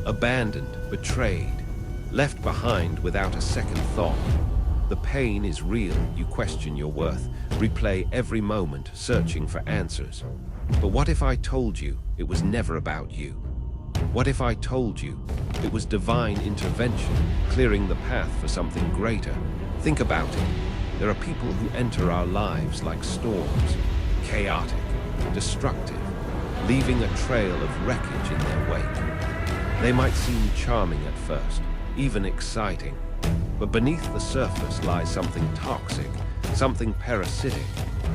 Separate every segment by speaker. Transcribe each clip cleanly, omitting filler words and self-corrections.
Speaker 1: Abandoned, betrayed, left behind without a second thought. The pain is real, you question your worth, replay every moment, searching for answers. But what if I told you it was never about you? What if I told you it was divine intervention, clearing the path for something greater? Think about it. There are people who enter our lives like storms, chaotic, destructive, leaving a trail of wreckage in their wake. They might seem charming at first, even exciting, but beneath the surface lies something toxic, something parasitic.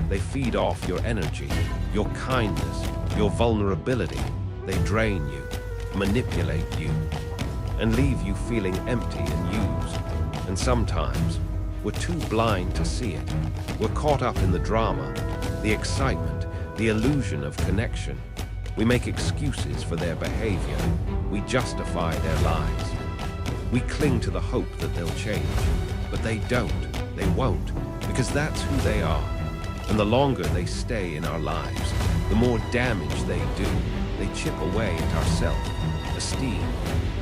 Speaker 1: They feed off your energy, your kindness, your vulnerability. They drain you, manipulate you, and leave you feeling empty and used. And sometimes, we're too blind to see it. We're caught up in the drama, the excitement, the illusion of connection. We make excuses for their behavior. We justify their lies. We cling to the hope that they'll change, but they don't, they won't, because that's who they are. And the longer they stay in our lives, the more damage they do. They chip away at our self-esteem.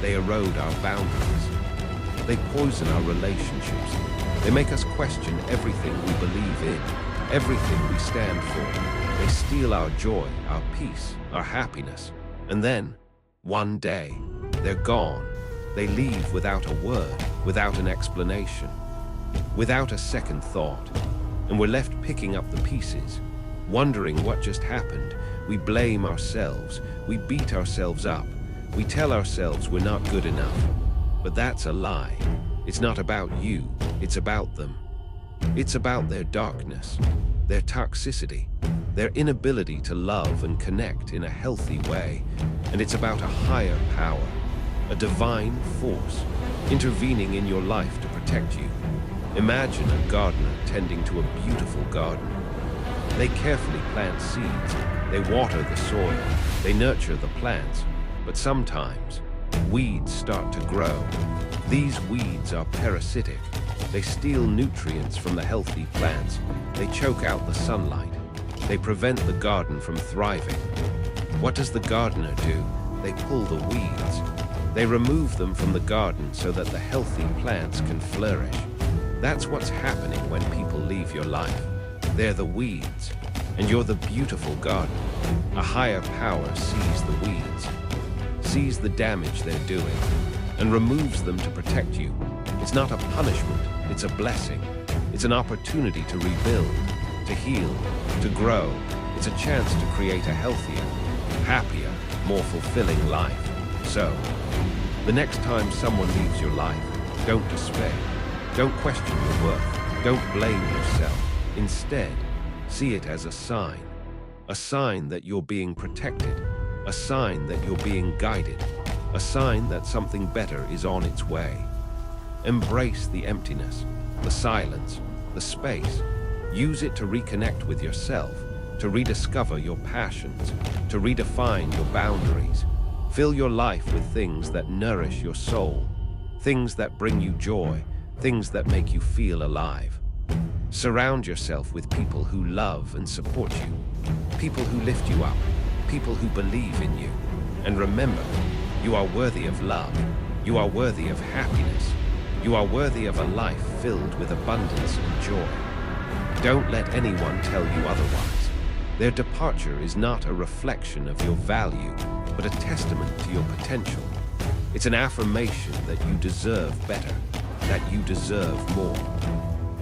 Speaker 1: They erode our boundaries. They poison our relationships. They make us question everything we believe in, everything we stand for. They steal our joy, our peace, our happiness. And then, one day, they're gone. They leave without a word, without an explanation, without a second thought. And we're left picking up the pieces, wondering what just happened. We blame ourselves. We beat ourselves up. We tell ourselves we're not good enough. But that's a lie. It's not about you. It's about them. It's about their darkness, their toxicity, their inability to love and connect in a healthy way. And it's about a higher power, a divine force, intervening in your life to protect you. Imagine a gardener tending to a beautiful garden. They carefully plant seeds, they water the soil, they nurture the plants, but sometimes weeds start to grow. These weeds are parasitic. They steal nutrients from the healthy plants. They choke out the sunlight. They prevent the garden from thriving. What does the gardener do? They pull the weeds. They remove them from the garden so that the healthy plants can flourish. That's what's happening when people leave your life. They're the weeds, and you're the beautiful garden. A higher power sees the weeds, sees the damage they're doing, and removes them to protect you. It's not a punishment, it's a blessing. It's an opportunity to rebuild, to heal, to grow. It's a chance to create a healthier, happier, more fulfilling life. So, the next time someone leaves your life, don't despair. Don't question your worth. Don't blame yourself. Instead, see it as a sign that you're being protected, a sign that you're being guided, a sign that something better is on its way. Embrace the emptiness, the silence, the space. Use it to reconnect with yourself, to rediscover your passions, to redefine your boundaries. Fill your life with things that nourish your soul, things that bring you joy, things that make you feel alive. Surround yourself with people who love and support you, people who lift you up, people who believe in you. And remember, you are worthy of love. You are worthy of happiness. You are worthy of a life filled with abundance and joy. Don't let anyone tell you otherwise. Their departure is not a reflection of your value, but a testament to your potential. It's an affirmation that you deserve better, that you deserve more,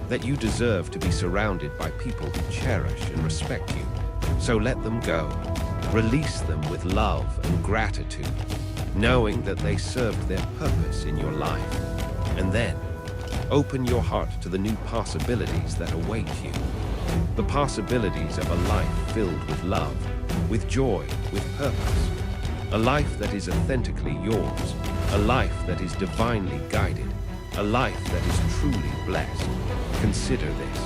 Speaker 1: that you deserve to be surrounded by people who cherish and respect you. So let them go. Release them with love and gratitude, knowing that they served their purpose in your life. And then, open your heart to the new possibilities that await you. The possibilities of a life filled with love, with joy, with purpose. A life that is authentically yours. A life that is divinely guided. A life that is truly blessed. Consider this.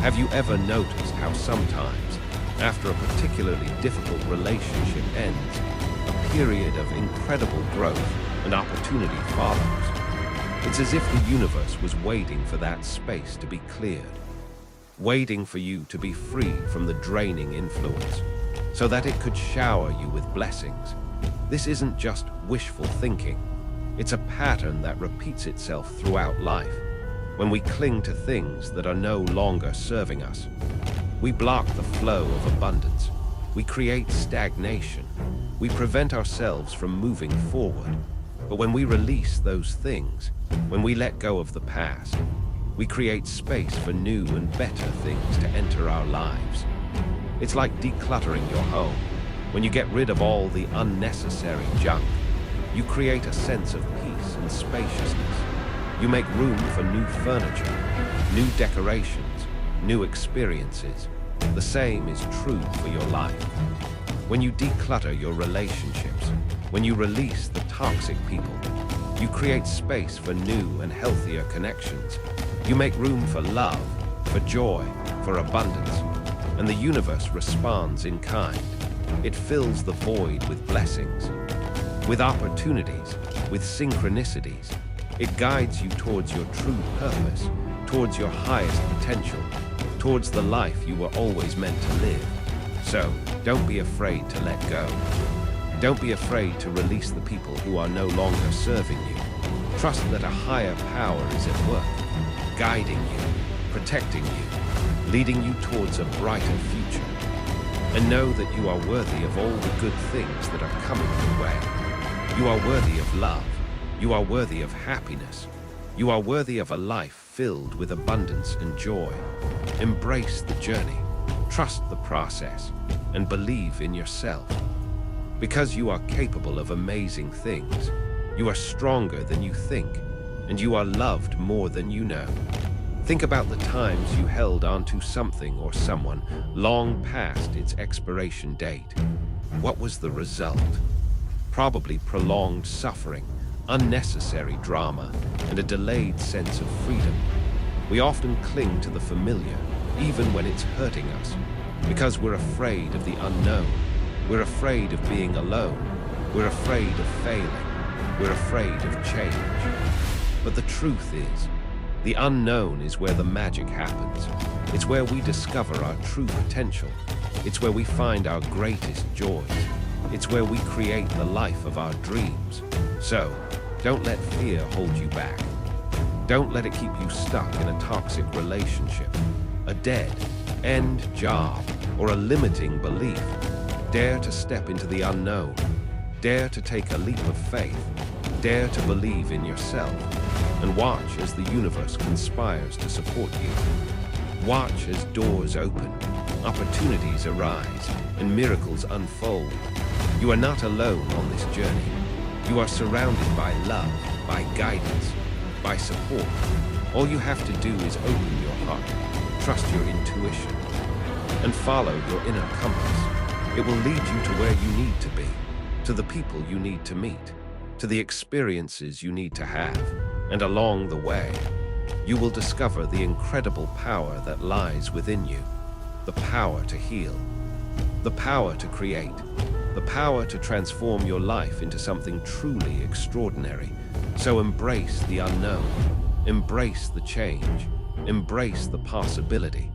Speaker 1: Have you ever noticed how sometimes, after a particularly difficult relationship ends, a period of incredible growth and opportunity follows? It's as if the universe was waiting for that space to be cleared, waiting for you to be free from the draining influence, so that it could shower you with blessings. This isn't just wishful thinking. It's a pattern that repeats itself throughout life. When we cling to things that are no longer serving us, we block the flow of abundance. We create stagnation. We prevent ourselves from moving forward. But when we release those things, when we let go of the past, we create space for new and better things to enter our lives. It's like decluttering your home. When you get rid of all the unnecessary junk, you create a sense of peace and spaciousness. You make room for new furniture, new decorations, new experiences. The same is true for your life. When you declutter your relationships, when you release the toxic people, you create space for new and healthier connections. You make room for love, for joy, for abundance, and the universe responds in kind. It fills the void with blessings, with opportunities, with synchronicities. It guides you towards your true purpose, towards your highest potential, towards the life you were always meant to live. So, don't be afraid to let go. Don't be afraid to release the people who are no longer serving you. Trust that a higher power is at work, guiding you, protecting you, leading you towards a brighter future. And know that you are worthy of all the good things that are coming your way. You are worthy of love. You are worthy of happiness. You are worthy of a life filled with abundance and joy. Embrace the journey, trust the process, and believe in yourself. Because you are capable of amazing things, you are stronger than you think, and you are loved more than you know. Think about the times you held onto something or someone long past its expiration date. What was the result? Probably prolonged suffering, unnecessary drama, and a delayed sense of freedom. We often cling to the familiar, even when it's hurting us, because we're afraid of the unknown. We're afraid of being alone. We're afraid of failing. We're afraid of change. But the truth is, the unknown is where the magic happens. It's where we discover our true potential. It's where we find our greatest joys. It's where we create the life of our dreams. So, don't let fear hold you back. Don't let it keep you stuck in a toxic relationship, a dead-end job, or a limiting belief. Dare to step into the unknown. Dare to take a leap of faith. Dare to believe in yourself. And watch as the universe conspires to support you. Watch as doors open, opportunities arise, and miracles unfold. You are not alone on this journey. You are surrounded by love, by guidance, by support. All you have to do is open your heart, trust your intuition, and follow your inner compass. It will lead you to where you need to be, to the people you need to meet, to the experiences you need to have. And along the way, you will discover the incredible power that lies within you. The power to heal, the power to create, the power to transform your life into something truly extraordinary. So embrace the unknown, embrace the change, embrace the possibility,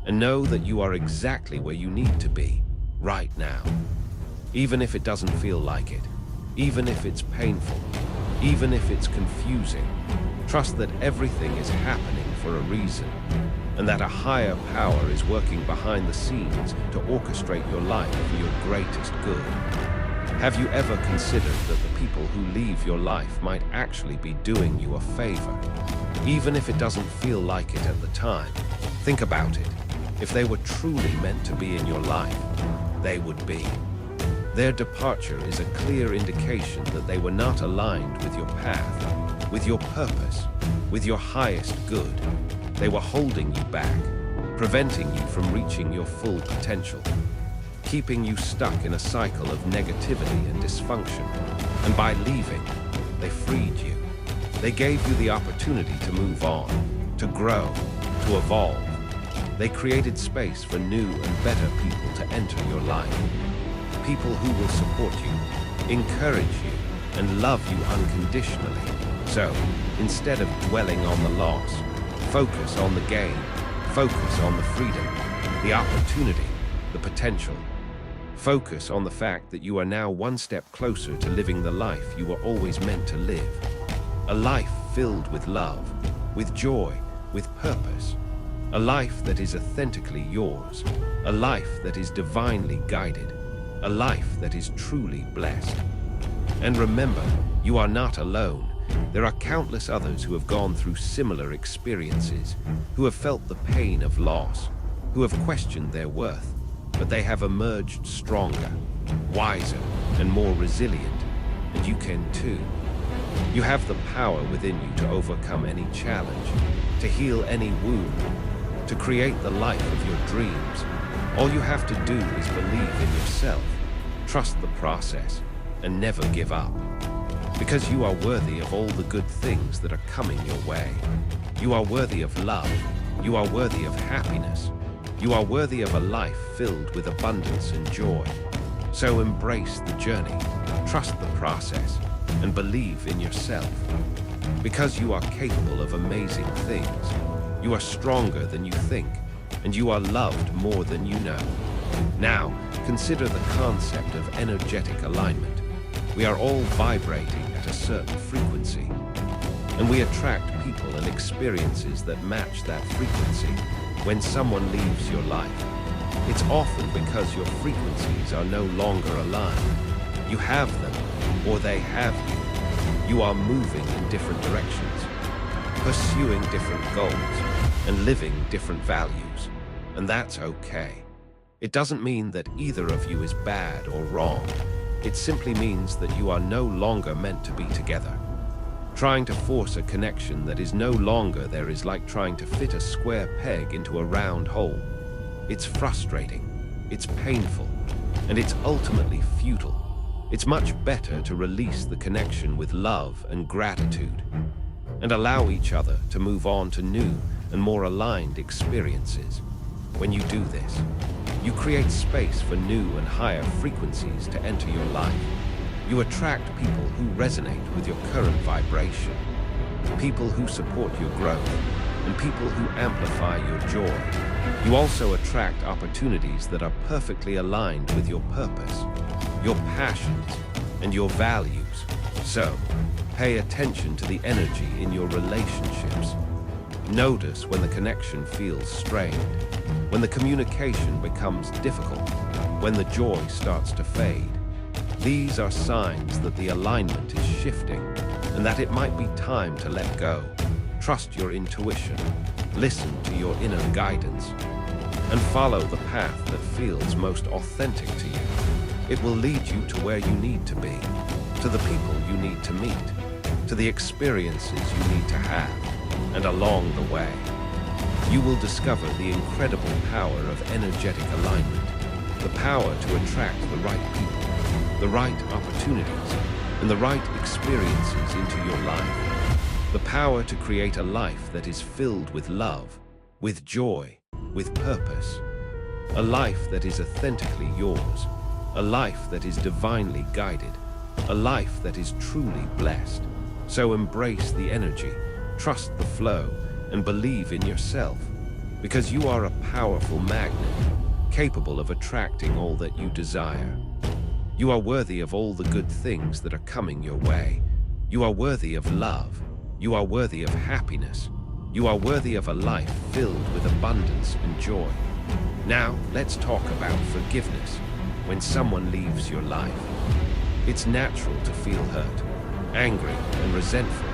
Speaker 1: and know that you are exactly where you need to be right now. Even if it doesn't feel like it, even if it's painful, even if it's confusing, trust that everything is happening for a reason, and that a higher power is working behind the scenes to orchestrate your life for your greatest good. Have you ever considered that the people who leave your life might actually be doing you a favor? Even if it doesn't feel like it at the time, think about it. If they were truly meant to be in your life, they would be. Their departure is a clear indication that they were not aligned with your path, with your purpose, with your highest good. They were holding you back, preventing you from reaching your full potential, keeping you stuck in a cycle of negativity and dysfunction. And by leaving, they freed you. They gave you the opportunity to move on, to grow, to evolve. They created space for new and better people to enter your life. People who will support you, encourage you, and love you unconditionally. So, instead of dwelling on the loss, focus on the gain, focus on the freedom, the opportunity, the potential. Focus on the fact that you are now one step closer to living the life you were always meant to live. A life filled with love, with joy, with purpose. A life that is authentically yours. A life that is divinely guided. A life that is truly blessed. And remember, you are not alone. There are countless others who have gone through similar experiences, who have felt the pain of loss, who have questioned their worth, but they have emerged stronger, wiser, and more resilient, and you can too. You have the power within you to overcome any challenge, to heal any wound, to create the life of your dreams. All you have to do is believe in yourself, trust the process, and never give up. Because you are worthy of all the good things that are coming your way. You are worthy of love. You are worthy of happiness. You are worthy of a life filled with abundance and joy. So embrace the journey, trust the process, and believe in yourself. Because you are capable of amazing things. You are stronger than you think, and you are loved more than you know. Now, consider the concept of energetic alignment. We are all vibrating at a certain frequency, and we attract people and experiences that match that frequency. When someone leaves your life, it's often because your frequencies are no longer aligned. You have them, or they have you. You are moving in different directions, pursuing different goals, and living different values, and that's okay. It doesn't mean that either of you is bad or wrong. It simply means that you are no longer meant to be together. Trying to force a connection that is no longer there is like trying to fit a square peg into a round hole. It's frustrating, it's painful, and it's ultimately futile. It's much better to release the connection with love and gratitude, and allow each other to move on to new and more aligned experiences. When you do this, you create space for new and higher frequencies to enter your life. You attract people who resonate with your current vibration, people who support your growth, and people who amplify your joy. You also attract opportunities that are perfectly aligned with your purpose, your passions, and your values. So, pay attention to the energy in your relationships. Notice when the connection feels strained, when the communication becomes difficult, when the joy starts to fade. These are signs that the alignment is shifting and that it might be time to let go. Trust your intuition, listen to your inner guidance, and follow the path that feels most authentic to you. It will lead you to where you need to be, to the people you need to meet, to the experiences you need to have, and along the way, you will discover the incredible power of energetic alignment, the power to attract the right people, the right opportunities, and the right experiences into your life, the power to create a life that is filled with love, with joy, with purpose, a life that is authentically yours, a life that is divinely guided, a life that is truly blessed. So embrace the energy, trust the flow, and believe in yourself, because you are a powerful magnet, capable of attracting all that you desire. You are worthy of all the good things that are coming your way. You are worthy of love. You are worthy of happiness. You are worthy of a life filled with abundance and joy. Now, let's talk about forgiveness when someone leaves your life. It's natural to feel hurt, angry, and resentful.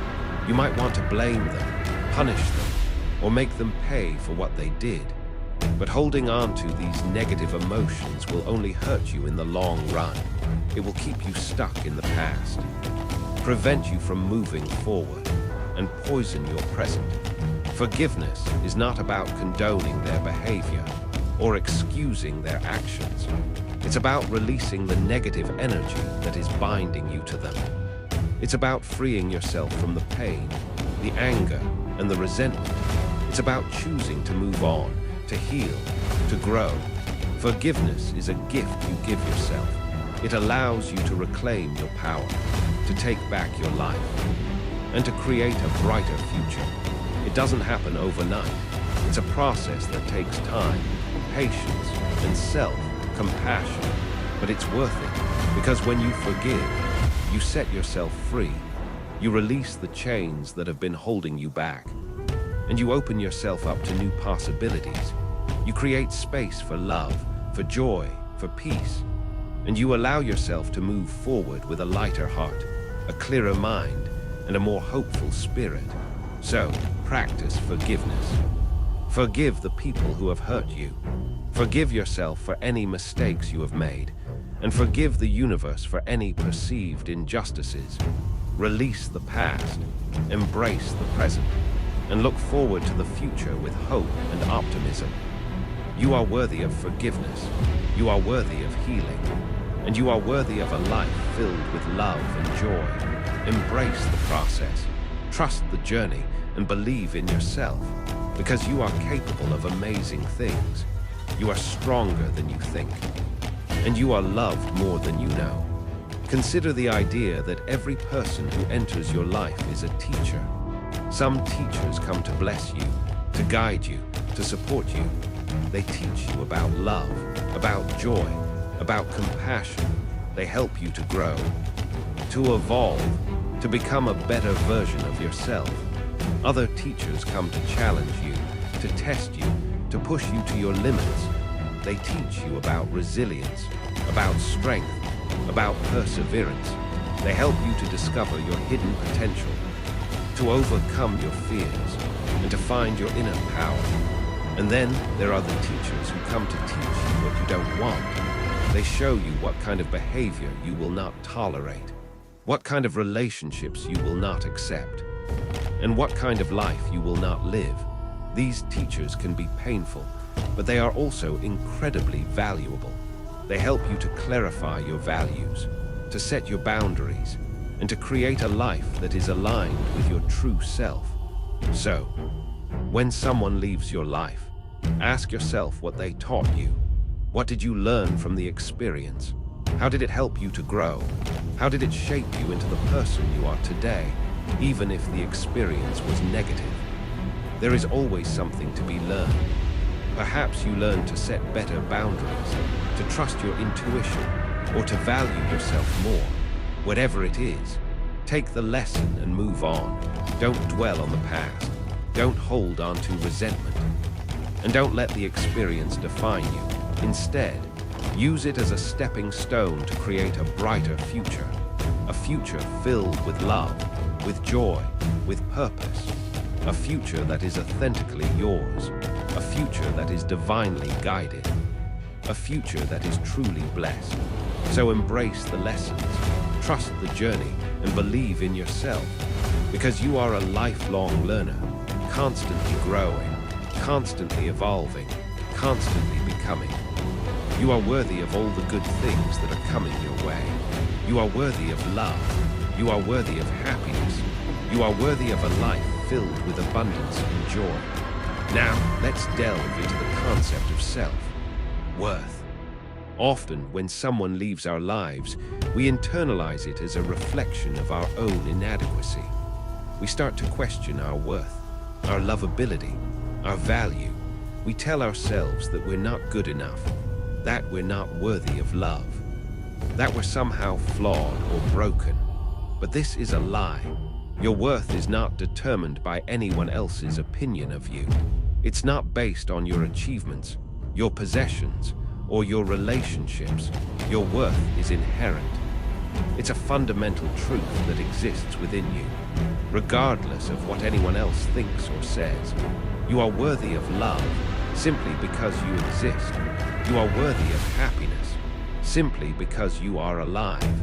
Speaker 1: You might want to blame them, punish them, or make them pay for what they did. But holding on to these negative emotions will only hurt you in the long run. It will keep you stuck in the past, prevent you from moving forward, and poison your present. Forgiveness is not about condoning their behavior or excusing their actions. It's about releasing the negative energy that is binding you to them. It's about freeing yourself from the pain, the anger, and the resentment. It's about choosing to move on, to heal, to grow. Forgiveness is a gift you give yourself. It allows you to reclaim your power, to take back your life, and to create a brighter future. It doesn't happen overnight. It's a process that takes time, patience, and self-compassion. but it's worth it, because when you forgive, you set yourself free. You release the chains that have been holding you back, and you open yourself up to new possibilities. You create space for love, for joy, for peace, and you allow yourself to move forward with a lighter heart, a clearer mind, and a more hopeful spirit. So, practice forgiveness. Forgive the people who have hurt you. Forgive yourself for any mistakes you have made, and forgive the universe for any perceived injustices. Release the past, embrace the present, and look forward to the future with hope and optimism. You are worthy of forgiveness, you are worthy of healing, and you are worthy of a life filled with love and joy. Embrace the process, trust the journey, and believe in yourself, because you are capable of amazing things. You are stronger than you think, and you are loved more than you know. Consider the idea that every person who enters your life is a teacher. Some teachers come to bless you, to guide you, to support you. They teach you about love, about joy, about compassion. They help you to grow, to evolve, to become a better version of yourself. Other teachers come to challenge you, to test you, to push you to your limits. They teach you about resilience, about strength, about perseverance. They help you to discover your hidden potential, to overcome your fears, and to find your inner power. And then there are the teachers who come to teach you what you don't want. They show you what kind of behavior you will not tolerate, what kind of relationships you will not accept, and what kind of life you will not live. These teachers can be painful, but they are also incredibly valuable. They help you to clarify your values, to set your boundaries, and to create a life that is aligned with your true self. So, when someone leaves your life, ask yourself what they taught you. What did you learn from the experience? How did it help you to grow? How did it shape you into the person you are today, even if the experience was negative? There is always something to be learned. Perhaps you learn to set better boundaries, to trust your intuition, or to value yourself more. Whatever it is, take the lesson and move on. Don't dwell on the past. Don't hold on to resentment. And don't let the experience define you. Instead, use it as a stepping stone to create a brighter future. A future filled with love, with joy, with purpose. A future that is authentically yours. A future that is divinely guided. A future that is truly blessed. So embrace the lessons, trust the journey, and believe in yourself. Because you are a lifelong learner, constantly growing, constantly evolving, constantly becoming. You are worthy of all the good things that are coming your way. You are worthy of love. You are worthy of happiness. You are worthy of a life filled with abundance and joy. Now, let's delve into the concept of self-worth. Often, when someone leaves our lives, we internalize it as a reflection of our own inadequacy. We start to question our worth, our lovability, our value. We tell ourselves that we're not good enough, that we're not worthy of love, that we're somehow flawed or broken. But this is a lie. Your worth is not determined by anyone else's opinion of you. It's not based on your achievements, your possessions, or your relationships. Your worth is inherent. It's a fundamental truth that exists within you, regardless of what anyone else thinks or says. You are worthy of love simply because you exist. You are worthy of happiness simply because you are alive.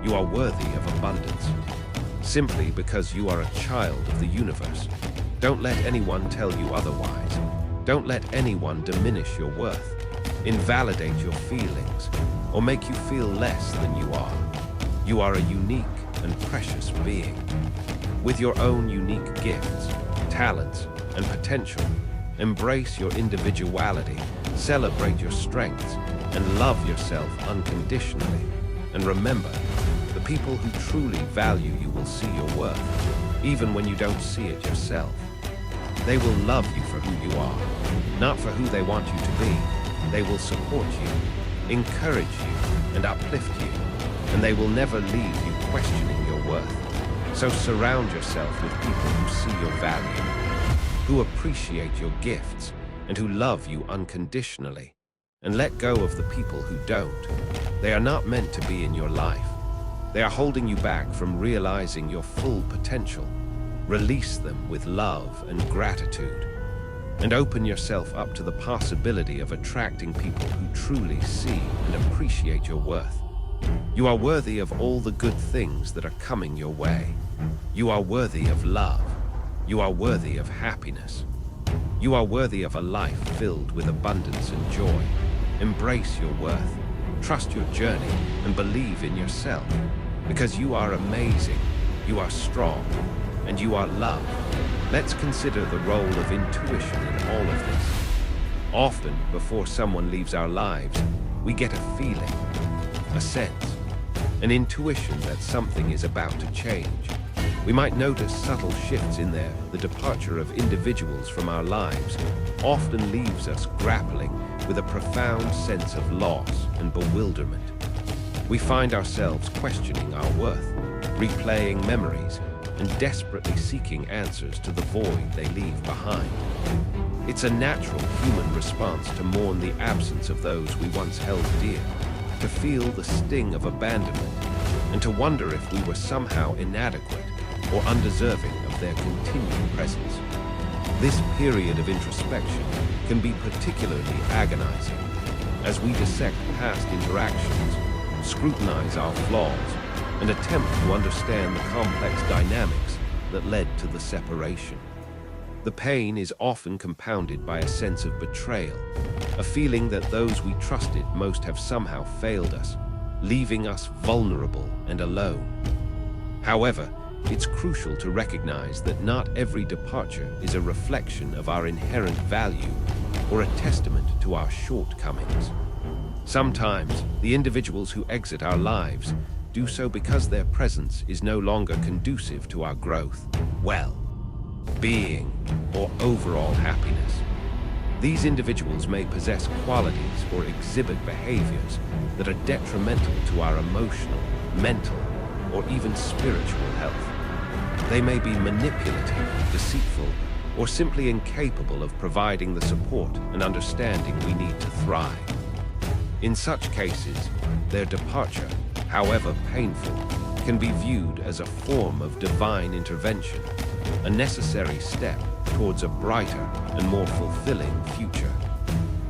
Speaker 1: You are worthy of abundance simply because you are a child of the universe. Don't let anyone tell you otherwise. Don't let anyone diminish your worth, invalidate your feelings, or make you feel less than you are. You are a unique and precious being, with your own unique gifts, talents, and potential. Embrace your individuality, celebrate your strengths, and love yourself unconditionally. And remember, the people who truly value you will see your worth, even when you don't see it yourself. They will love you for who you are, not for who they want you to be. They will support you, encourage you, and uplift you, and they will never leave you questioning your worth. So surround yourself with people who see your value, who appreciate your gifts, and who love you unconditionally. And let go of the people who don't. They are not meant to be in your life. They are holding you back from realizing your full potential. Release them with love and gratitude, and open yourself up to the possibility of attracting people who truly see and appreciate your worth. You are worthy of all the good things that are coming your way. You are worthy of love. You are worthy of happiness. You are worthy of a life filled with abundance and joy. Embrace your worth, trust your journey, and believe in yourself. Because you are amazing, you are strong, and you are loved. Let's consider the role of intuition in all of this. Often, before someone leaves our lives, we get a feeling, a sense, an intuition that something is about to change. We might notice subtle shifts in there. The departure of individuals from our lives often leaves us grappling with a profound sense of loss and bewilderment. We find ourselves questioning our worth, replaying memories, and desperately seeking answers to the void they leave behind. It's a natural human response to mourn the absence of those we once held dear, to feel the sting of abandonment, and to wonder if we were somehow inadequate or undeserving of their continued presence. This period of introspection can be particularly agonizing as we dissect past interactions, scrutinize our flaws, and attempt to understand the complex dynamics that led to the separation. The pain is often compounded by a sense of betrayal, a feeling that those we trusted most have somehow failed us, leaving us vulnerable and alone. However, it's crucial to recognize that not every departure is a reflection of our inherent value or a testament to our shortcomings. Sometimes, the individuals who exit our lives do so because their presence is no longer conducive to our growth, well-being, or overall happiness. These individuals may possess qualities or exhibit behaviors that are detrimental to our emotional, mental, or even spiritual health. They may be manipulative, deceitful, or simply incapable of providing the support and understanding we need to thrive. In such cases, their departure, however painful, can be viewed as a form of divine intervention, a necessary step towards a brighter and more fulfilling future.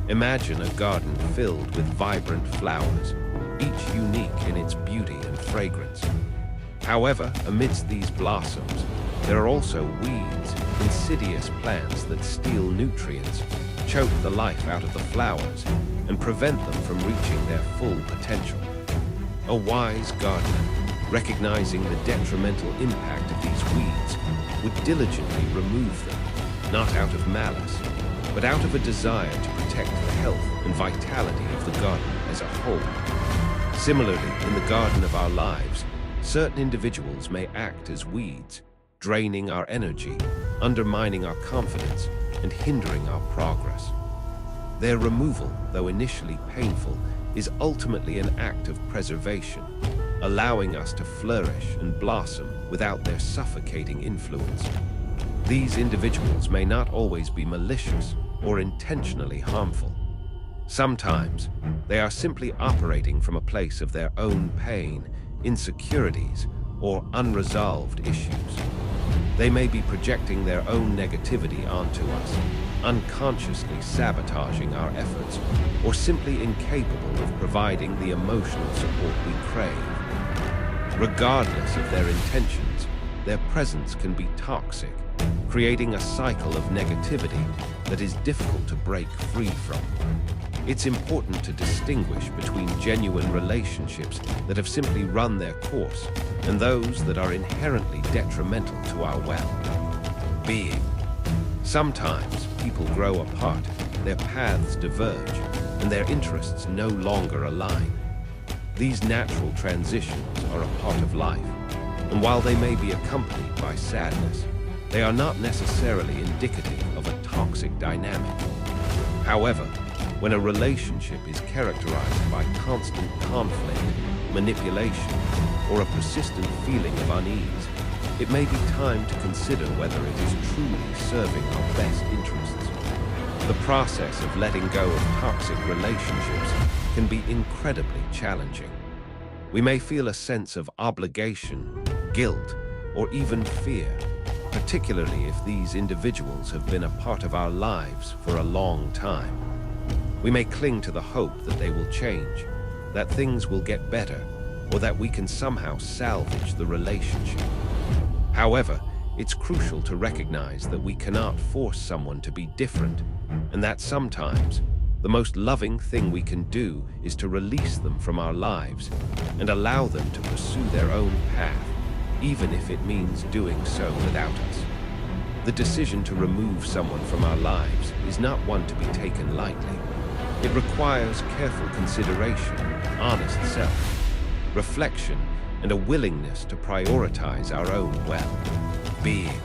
Speaker 1: Imagine a garden filled with vibrant flowers, each unique in its beauty and fragrance. However, amidst these blossoms, there are also weeds, insidious plants that steal nutrients, choke the life out of the flowers, and prevent them from reaching their full potential. A wise gardener, recognizing the detrimental impact of these weeds, would diligently remove them, not out of malice, but out of a desire to protect the health and vitality of the garden as a whole. Similarly, in the garden of our lives, certain individuals may act as weeds, draining our energy, undermining our confidence, and hindering our progress. Their removal, though initially painful, is ultimately an act of preservation, allowing us to flourish and blossom without their suffocating influence. These individuals may not always be malicious or intentionally harmful. Sometimes, they are simply operating from a place of their own pain, insecurities, or unresolved issues. They may be projecting their own negativity onto us, unconsciously sabotaging our efforts, or simply incapable of providing the emotional support we crave. Regardless of their intentions, their presence can be toxic, creating a cycle of negativity that is difficult to break free from. It's important to distinguish between genuine relationships that have simply run their course and those that are inherently detrimental to our well-being. Sometimes people grow apart, their paths diverge, and their interests no longer align. These natural transitions are a part of life, and while they may be accompanied by sadness, they are not necessarily indicative of a toxic dynamic. However, when a relationship is characterized by constant conflict, manipulation, or a persistent feeling of unease, it may be time to consider whether it is truly serving our best interests. The process of letting go of toxic relationships can be incredibly challenging. We may feel a sense of obligation, guilt, or even fear, particularly if these individuals have been a part of our lives for a long time. We may cling to the hope that they will change, that things will get better, or that we can somehow salvage the relationship. However, it's crucial to recognize that we cannot force someone to be different, and that sometimes the most loving thing we can do is to release them from our lives and allow them to pursue their own path, even if it means doing so without us. The decision to remove someone from our lives is not one to be taken lightly. It requires careful consideration, honest self-reflection, and a willingness to prioritize our own well-being.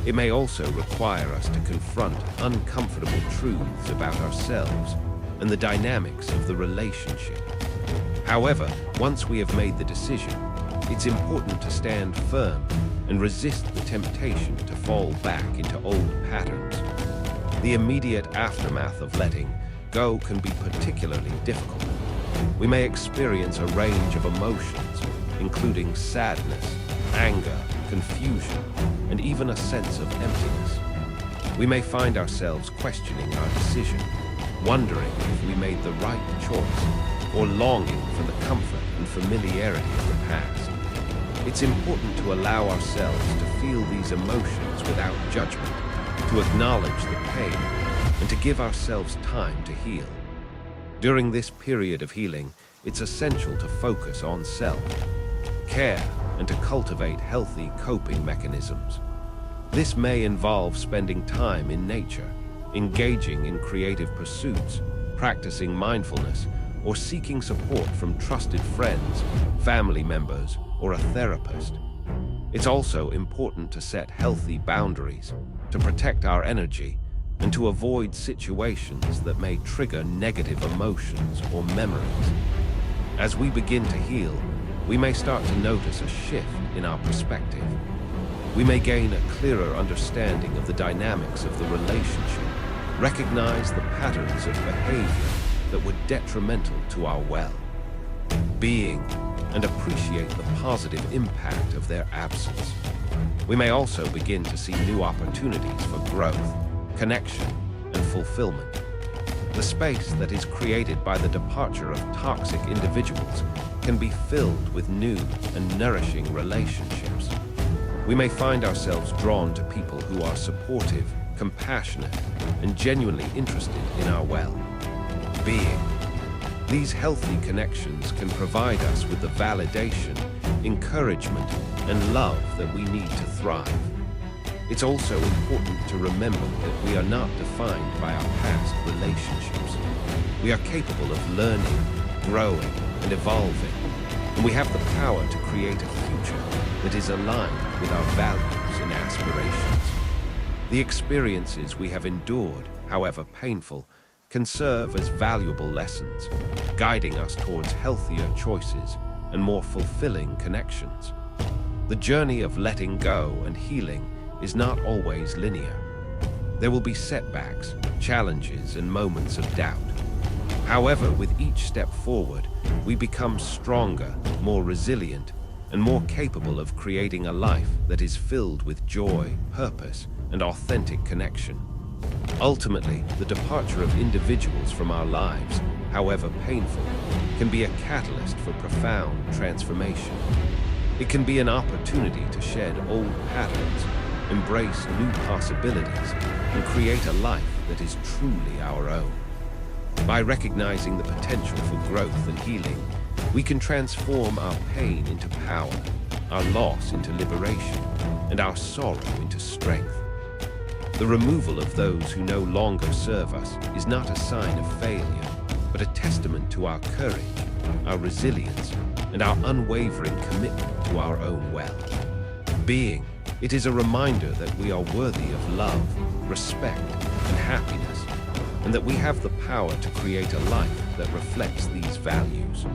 Speaker 1: It may also require us to confront uncomfortable truths about ourselves and the dynamics of the relationship. However, once we have made the decision, it's important to stand firm and resist the temptation to fall back into old patterns. The immediate aftermath of letting go can be particularly difficult. We may experience a range of emotions, including sadness, anger, confusion, and even a sense of emptiness. We may find ourselves questioning our decision, wondering if we made the right choice, or longing for the comfort and familiarity of the past. It's important to allow ourselves to feel these emotions without judgment, to acknowledge the pain, and to give ourselves time to heal. During this period of healing, it's essential to focus on self-care and to cultivate healthy coping mechanisms. This may involve spending time in nature, engaging in creative pursuits, practicing mindfulness, or seeking support from trusted friends, family members, or a therapist. It's also important to set healthy boundaries, to protect our energy, and to avoid situations that may trigger negative emotions or memories. As we begin to heal, we may start to notice a shift in our perspective. We may gain a clearer understanding of the dynamics of the relationship, recognize the patterns of behavior that were detrimental to our well-being, and appreciate the positive impact of their absence. We may also begin to see new opportunities for growth, connection, and fulfillment. The space that is created by the departure of toxic individuals can be filled with new and nourishing relationships. We may find ourselves drawn to people who are supportive, compassionate, and genuinely interested in our well-being. These healthy connections can provide us with the validation, encouragement, and love that we need to thrive. It's also important to remember that we are not defined by our past relationships. We are capable of learning, growing, and evolving, and we have the power to create a future that is aligned with our values and aspirations. The experiences we have endured, however painful, can serve as valuable lessons, guiding us towards healthier choices and more fulfilling connections. The journey of letting go and healing is not always linear. There will be setbacks, challenges, and moments of doubt. However, with each step forward, we become stronger, more resilient, and more capable of creating a life that is filled with joy, purpose, and authentic connection. Ultimately, the departure of individuals from our lives, however painful, can be a catalyst for profound transformation. It can be an opportunity to shed old patterns, embrace new possibilities, and create a life that is truly our own. By recognizing the potential for growth and healing, we can transform our pain into power, our loss into liberation, and our sorrow into strength. The removal of those who no longer serve us is not a sign of failure, but a testament to our courage, our resilience, and our unwavering commitment to our own well-being. It is a reminder that we are worthy of love, respect, and happiness, and that we have the power to create a life that reflects these values.